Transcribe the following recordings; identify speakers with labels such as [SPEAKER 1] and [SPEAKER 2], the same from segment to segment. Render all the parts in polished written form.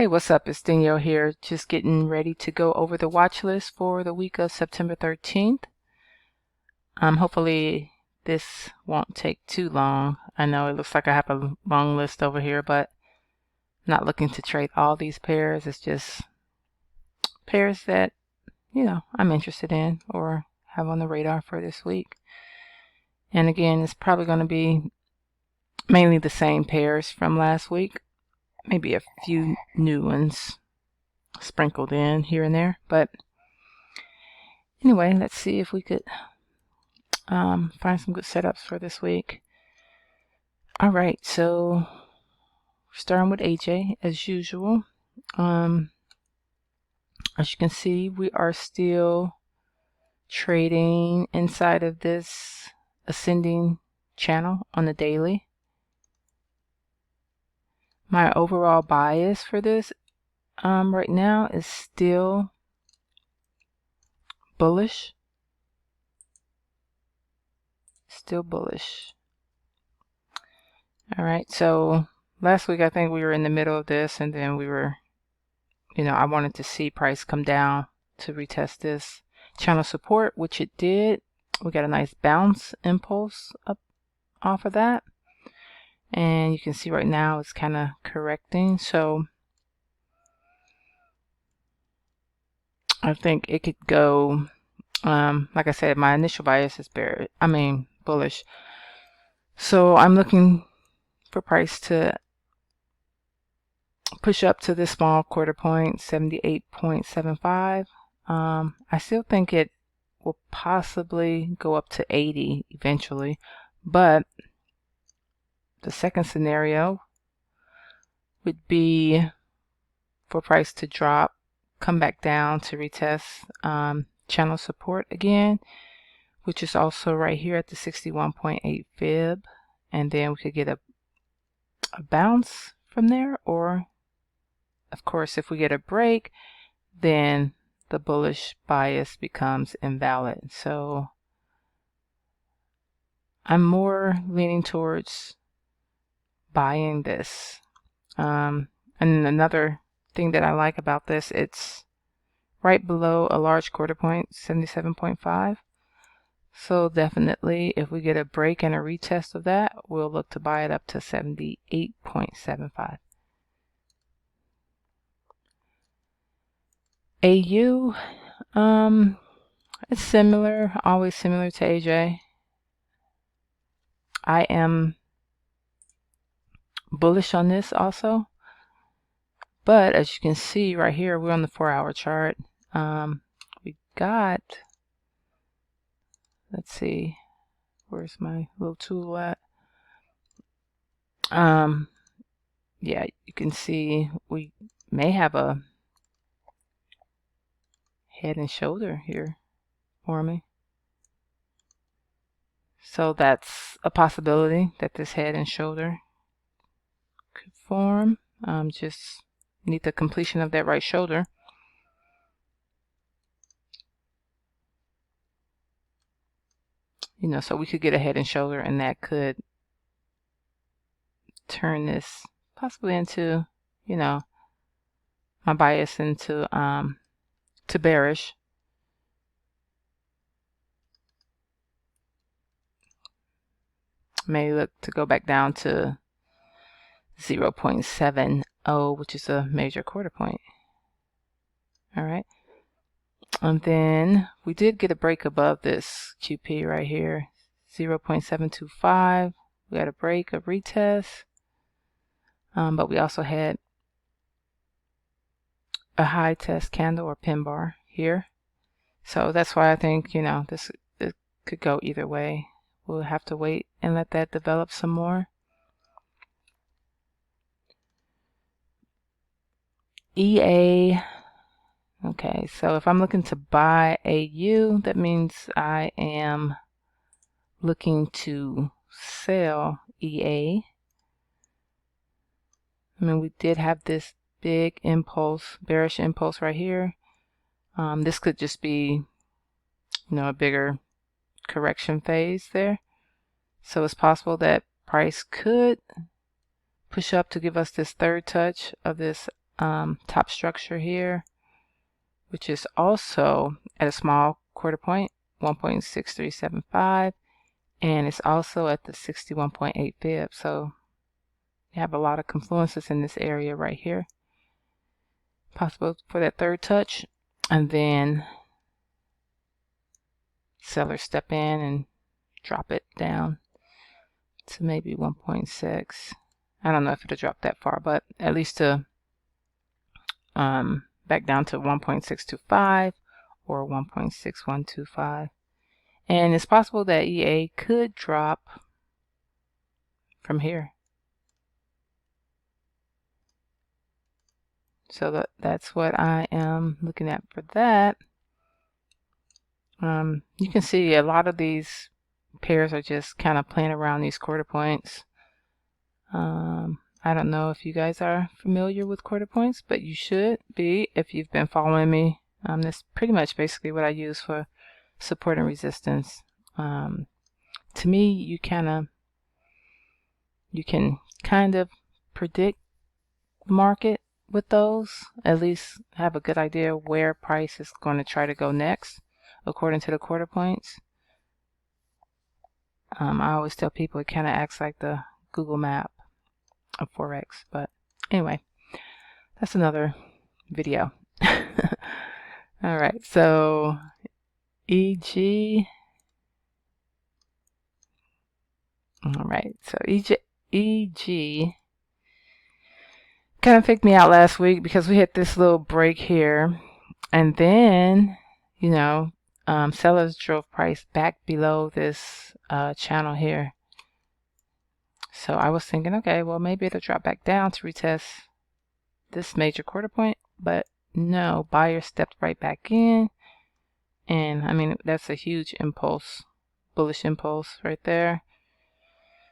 [SPEAKER 1] Hey, what's up? It's Danielle here, just getting ready to go over the watch list for the week of September 13th. Hopefully this won't take too long. I know it looks like I have a long list over here, but I'm not looking to trade all these pairs. It's just pairs that, I'm interested in or have on the radar for this week. And again, it's probably going to be mainly the same pairs from last week, maybe a few new ones sprinkled in here and there, but anyway, let's see if we could find some good setups for this week. All right, so starting with AJ as usual. As you can see, we are still trading inside of this ascending channel on the daily. My overall bias for this right now is still bullish. Still bullish. All right, so last week I think we were in the middle of this, and then we were, I wanted to see price come down to retest this channel support, which it did. We got a nice bounce impulse up off of that, and you can see right now it's kind of correcting. So I think it could go, like I said, my initial bias is bullish. So I'm looking for price to push up to this small quarter point, 78.75. I still think it will possibly go up to 80 eventually, but the second scenario would be for price to drop, come back down to retest channel support again, which is also right here at the 61.8 fib, and then we could get a bounce from there, or of course if we get a break, then the bullish bias becomes invalid. So I'm more leaning towards buying this. And another thing that I like about this, it's right below a large quarter point, 77.5. So definitely if we get a break and a retest of that, we'll look to buy it up to 78.75. AU, it's similar, always similar to AJ. I am bullish on this also, but as you can see right here, we're on the 4-hour chart. We got, let's see, where's my little tool at? Yeah, you can see we may have a head and shoulder here forming. So that's a possibility that this head and shoulder could form. Just need the completion of that right shoulder. So we could get a head and shoulder, and that could turn this possibly into, my bias into to bearish. May look to go back down to 0.70, which is a major quarter point. All right. And then we did get a break above this QP right here, 0.725. We had a break, a retest. But we also had a high test candle or pin bar here. So that's why I think, this could go either way. We'll have to wait and let that develop some more. EA. Okay, so if I'm looking to buy AU, that means I am looking to sell EA. We did have this big impulse, bearish impulse right here. This could just be, a bigger correction phase there. So it's possible that price could push up to give us this third touch of this top structure here, which is also at a small quarter point, 1.6375, and it's also at the 61.8 fib. So you have a lot of confluences in this area right here, possible for that third touch, and then sellers step in and drop it down to maybe 1.6. I don't know if it'll drop that far, but at least to back down to 1.625 or 1.6125. And it's possible that EA could drop from here. So that's what I am looking at for that. You can see a lot of these pairs are just kind of playing around these quarter points. I don't know if you guys are familiar with quarter points, but you should be if you've been following me. That's pretty much basically what I use for support and resistance. To me, you can kind of predict the market with those, at least have a good idea where price is going to try to go next according to the quarter points. I always tell people it kind of acts like the Google map of Forex, but anyway, that's another video. All right, so EG. All right, so EG kind of faked me out last week because we hit this little break here, and then sellers drove price back below this channel here. So I was thinking, okay, well, maybe it'll drop back down to retest this major quarter point, but no, buyers stepped right back in, and I mean, that's a huge impulse, bullish impulse right there.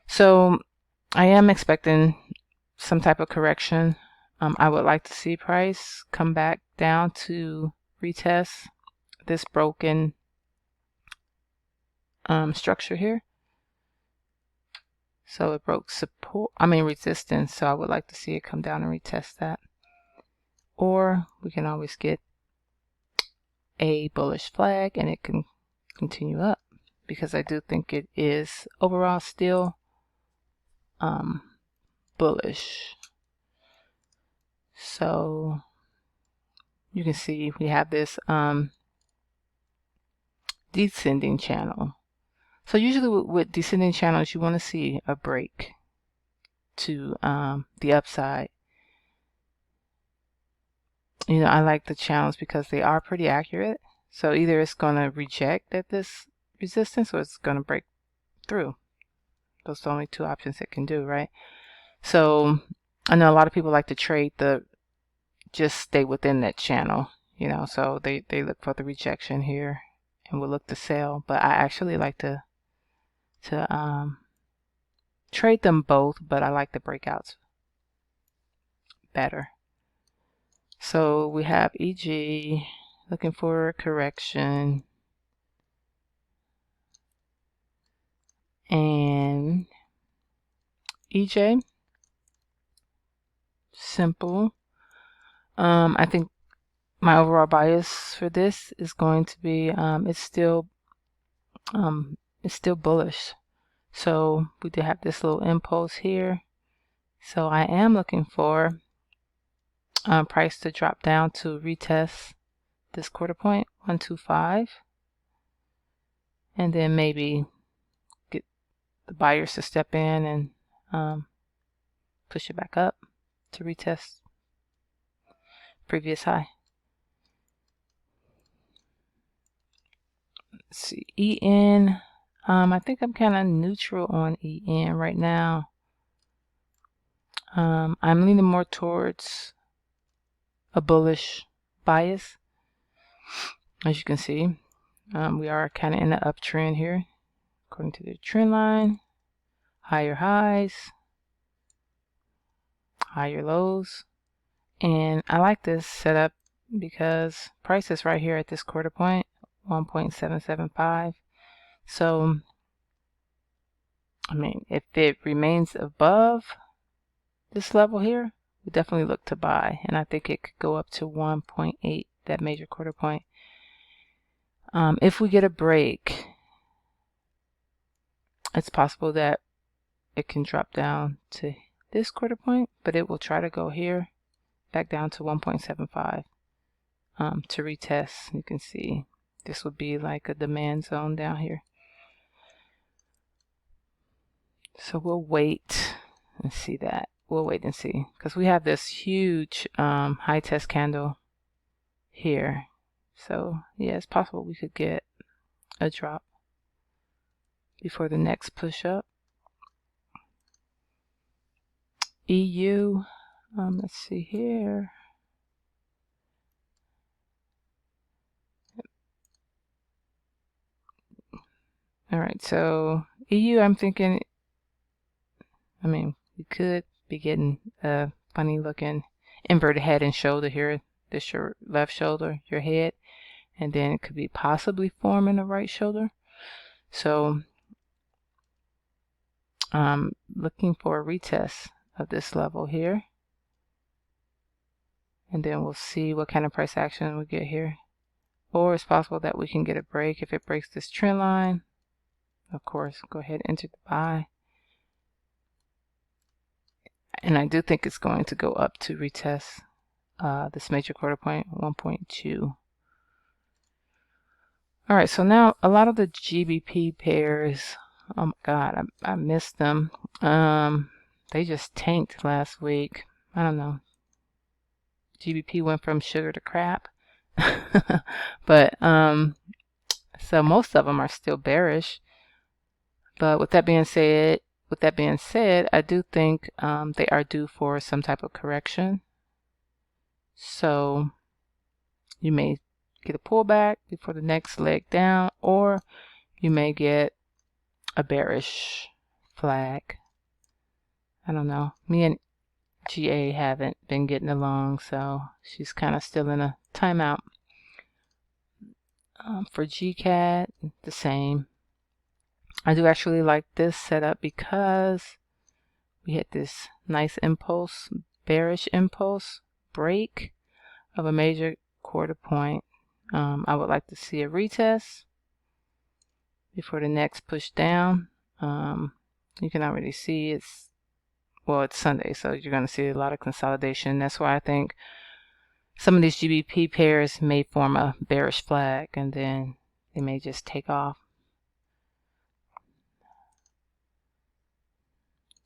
[SPEAKER 1] So I am expecting some type of correction. I would like to see price come back down to retest this broken structure here. So it broke resistance, so I would like to see it come down and retest that. Or we can always get a bullish flag and it can continue up, because I do think it is overall still bullish. So you can see we have this descending channel. So usually with descending channels, you want to see a break to the upside. I like the channels because they are pretty accurate. So either it's going to reject at this resistance or it's going to break through. Those are the only two options it can do, right? So I know a lot of people like to trade just stay within that channel, so they look for the rejection here and will look to sell. But I actually like to trade them both, but I like the breakouts better. So we have EG looking for a correction, and EJ, simple. I think my overall bias for this is going to be it's still bullish. So we do have this little impulse here. So I am looking for price to drop down to retest this quarter point, 125, and then maybe get the buyers to step in and push it back up to retest previous high. Let's see, EN. I think I'm kind of neutral on EN right now. I'm leaning more towards a bullish bias. As you can see, we are kind of in the uptrend here according to the trend line. Higher highs, higher lows, and I like this setup because price is right here at this quarter point, 1.775. So I mean, if it remains above this level here, we definitely look to buy, and I think it could go up to 1.8, that major quarter point. If we get a break, it's possible that it can drop down to this quarter point, but it will try to go here back down to 1.75 to retest. You can see this would be like a demand zone down here. So we'll wait and see that. We'll wait and see, because we have this huge high test candle here. So yeah, it's possible we could get a drop before the next push up. EU, let's see here. All right, so EU, I'm thinking, I mean, we could be getting a funny looking inverted head and shoulder here. This your left shoulder, your head, and then it could be possibly forming a right shoulder. So looking for a retest of this level here, and then we'll see what kind of price action we get here. Or it's possible that we can get a break if it breaks this trend line. Of course, go ahead and enter the buy. And I do think it's going to go up to retest this major quarter point, 1.2. All right, so now a lot of the GBP pairs, oh my God, I missed them. They just tanked last week. I don't know. GBP went from sugar to crap. But so most of them are still bearish. But with that being said, I do think they are due for some type of correction. So you may get a pullback before the next leg down, or you may get a bearish flag. I don't know. Me and GA haven't been getting along, so she's kind of still in a timeout. For GCAD, the same. I do actually like this setup because we hit this nice impulse, bearish impulse break of a major quarter point. I would like to see a retest before the next push down. You can already see it's Sunday, so you're going to see a lot of consolidation. That's why I think some of these GBP pairs may form a bearish flag, and then they may just take off.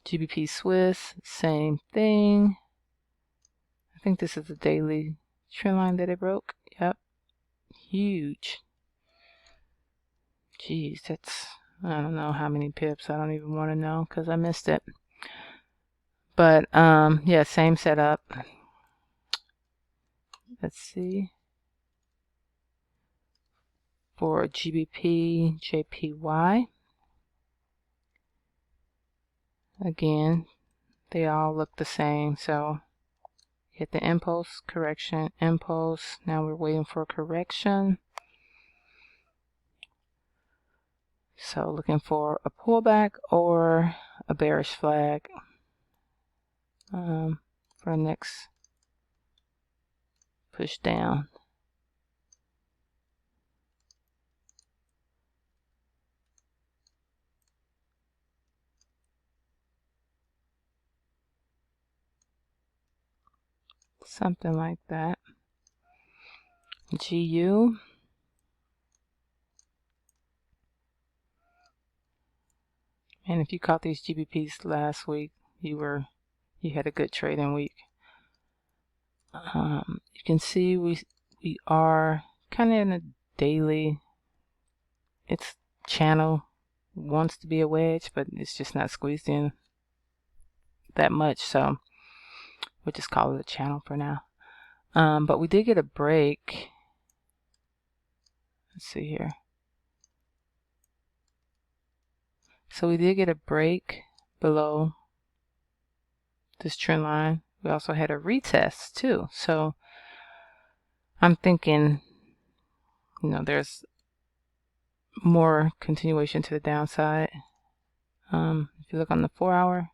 [SPEAKER 1] GBP Swiss, same thing. I think this is the daily trend line that it broke. Yep. Huge. Jeez, that's, I don't know how many pips. I don't even want to know because I missed it. But yeah, same setup. Let's see. For GBP, JPY. Again, they all look the same. So hit the impulse, correction, impulse. Now we're waiting for a correction. So looking for a pullback or a bearish flag for the next push down. Something like that. GU. And if you caught these GBPs last week, you had a good trading week. You can see we are kind of in a daily. Its channel wants to be a wedge, but it's just not squeezed in that much, so we'll just call it a channel for now. But we did get a break. Let's see here. So we did get a break below this trend line. We also had a retest too. So I'm thinking, there's more continuation to the downside. If you look on the 4 hour,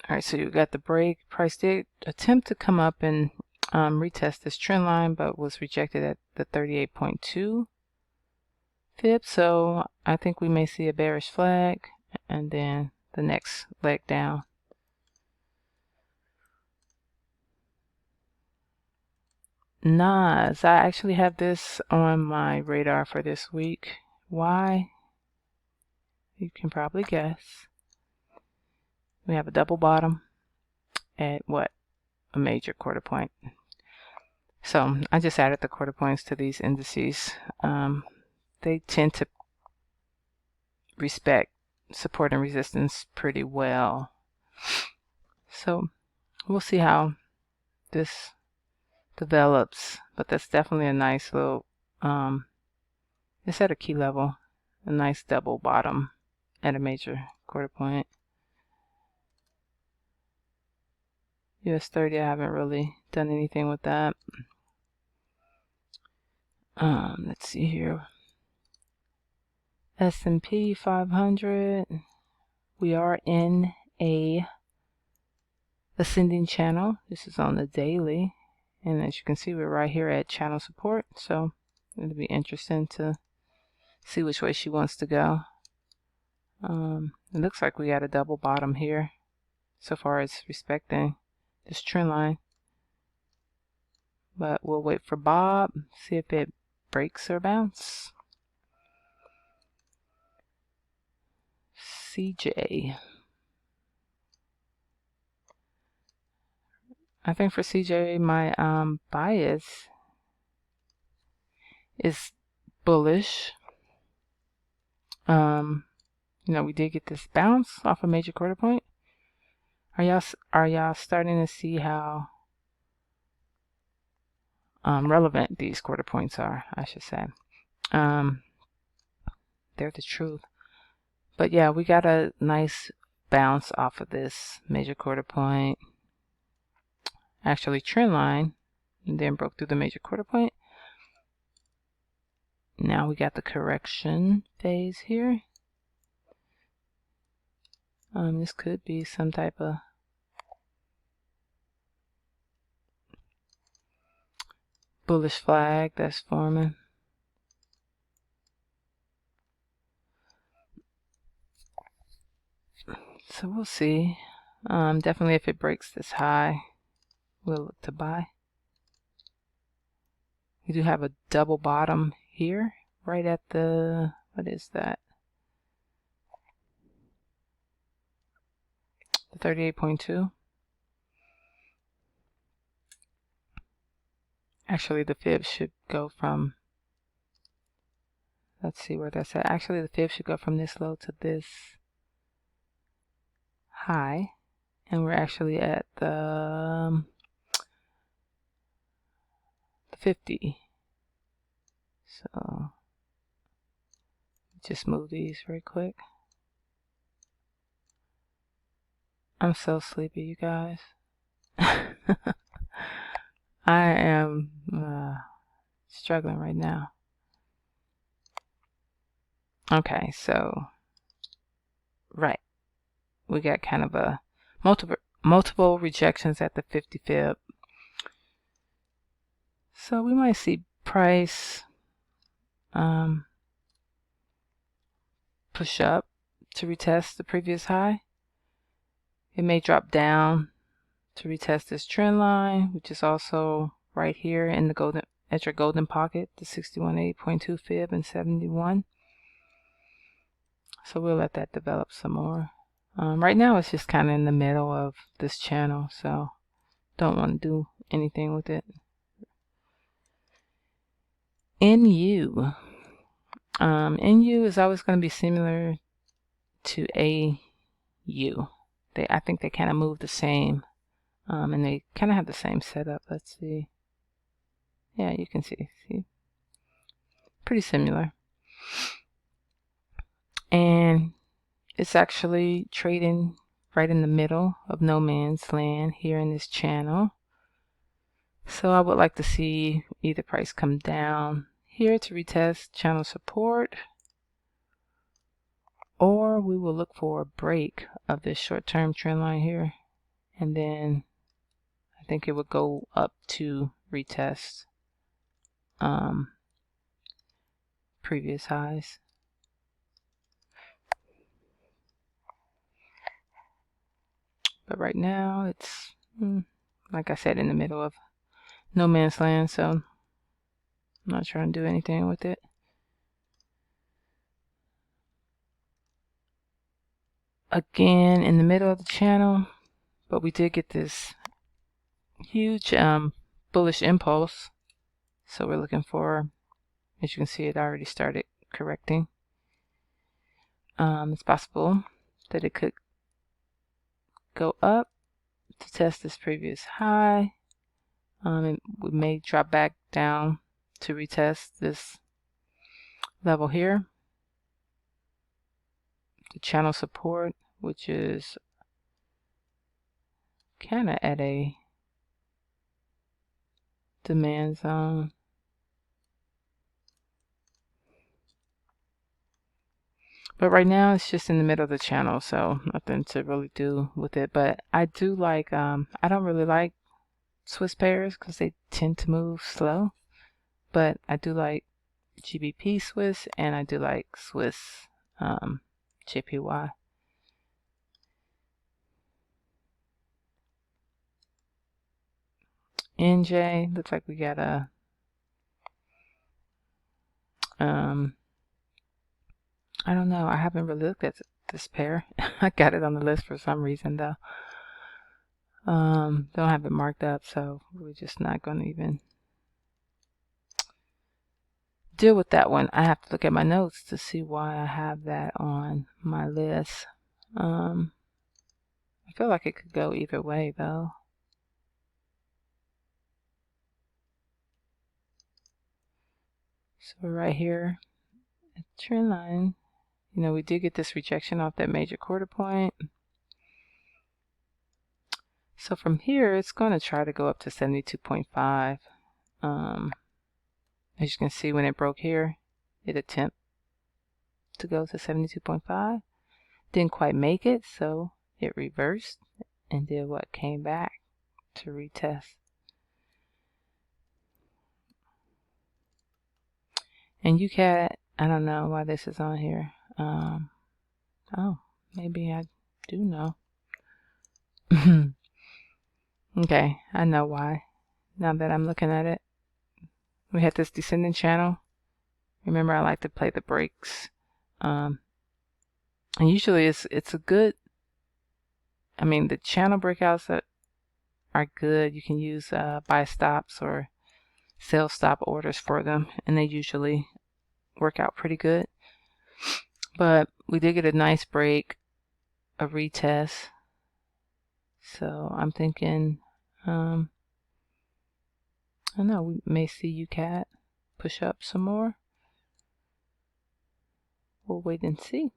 [SPEAKER 1] All right, so you got the break. Price did attempt to come up and retest this trend line, but was rejected at the 38.2 fib. So I think we may see a bearish flag and then the next leg down. Nas, I actually have this on my radar for this week. Why? You can probably guess. We have a double bottom at what? A major quarter point. So I just added the quarter points to these indices. They tend to respect support and resistance pretty well. So we'll see how this develops, but that's definitely a nice little, it's at a key level, a nice double bottom at a major quarter point. US 30, I haven't really done anything with that. Let's see here. S&P 500, we are in a ascending channel. This is on the daily, and as you can see, we're right here at channel support, so it'll be interesting to see which way she wants to go. It looks like we got a double bottom here so far as respecting this trend line, but we'll wait for Bob, see if it breaks or bounce. CJ, I think for CJ my bias is bullish. You know, we did get this bounce off a major quarter point. Are y'all starting to see how relevant these quarter points are, I should say. They're the truth. But yeah, we got a nice bounce off of this major quarter point. Actually trend line, and then broke through the major quarter point. Now we got the correction phase here. This could be some type of bullish flag that's forming. So we'll see. Definitely if it breaks this high, we'll look to buy. We do have a double bottom here, right at the, what is that? The 38.2. Actually, the fib should go from, let's see where that's at. Actually, the fib should go from this low to this high. And we're actually at the 50. So just move these very quick. I'm so sleepy, you guys. I am struggling right now. Okay, so right, we got kind of a multiple rejections at the 50 fib. So we might see price push up to retest the previous high. It may drop down to retest this trend line, which is also right here in the golden, at your golden pocket, the 61.8.2 fib and 71. So we'll let that develop some more. Right now it's just kind of in the middle of this channel, so don't want to do anything with it. NU. NU is always going to be similar to AU. I think they kind of move the same, and they kind of have the same setup. Let's see. Yeah, you can see. Pretty similar. And it's actually trading right in the middle of no man's land here in this channel. So I would like to see either price come down here to retest channel support, or we will look for a break of this short-term trend line here. and then I think it would go up to retest previous highs. But right now it's, like I said, in the middle of no man's land, so I'm not trying to do anything with it. Again, in the middle of the channel, but we did get this huge bullish impulse. So we're looking for, as you can see, it already started correcting. It's possible that it could go up to test this previous high. And we may drop back down to retest this level here, the channel support, which is kind of at a demand zone. But right now it's just in the middle of the channel, so nothing to really do with it. But I do like, I don't really like Swiss pairs because they tend to move slow. But I do like GBP Swiss, and I do like Swiss JPY. NJ, looks like we got a I don't know, I haven't really looked at this pair. I got it on the list for some reason though. Don't have it marked up, so we're just not going to even deal with that one. I have to look at my notes to see why I have that on my list. I feel like it could go either way though. So right here at trend line, you know, we did get this rejection off that major quarter point. So from here, it's going to try to go up to 72.5. As you can see, when it broke here, it attempted to go to 72.5. Didn't quite make it, so it reversed and did what? Came back to retest. And UCAT, I don't know why this is on here. Oh, maybe I do know. Okay, I know why. Now that I'm looking at it, we had this descending channel. Remember, I like to play the breaks. And usually it's a good, I mean, the channel breakouts that are good, you can use buy stops or sell stop orders for them, and they usually work out pretty good. But we did get a nice break, a retest. So I'm thinking, I don't know, we may see UCAT push up some more. We'll wait and see.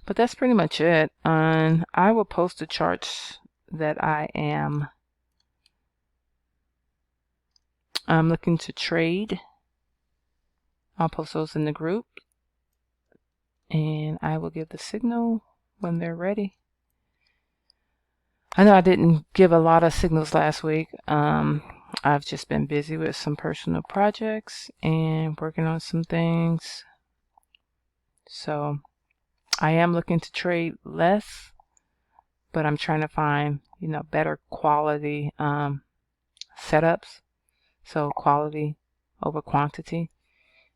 [SPEAKER 1] But that's pretty much it. And I will post the charts that I'm looking to trade. I'll post those in the group, and I will give the signal when they're ready. I know I didn't give a lot of signals last week. I've just been busy with some personal projects and working on some things. So I am looking to trade less, but I'm trying to find, you know, better quality setups. So quality over quantity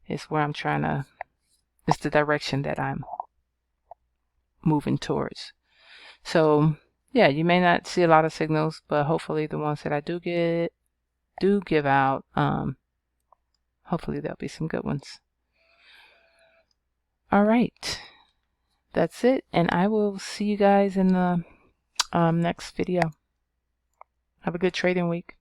[SPEAKER 1] is where I'm trying to, it's the direction that I'm moving towards. So yeah, you may not see a lot of signals, but hopefully the ones that I do give out, hopefully there'll be some good ones. All right, that's it, and I will see you guys in the next video. Have a good trading week.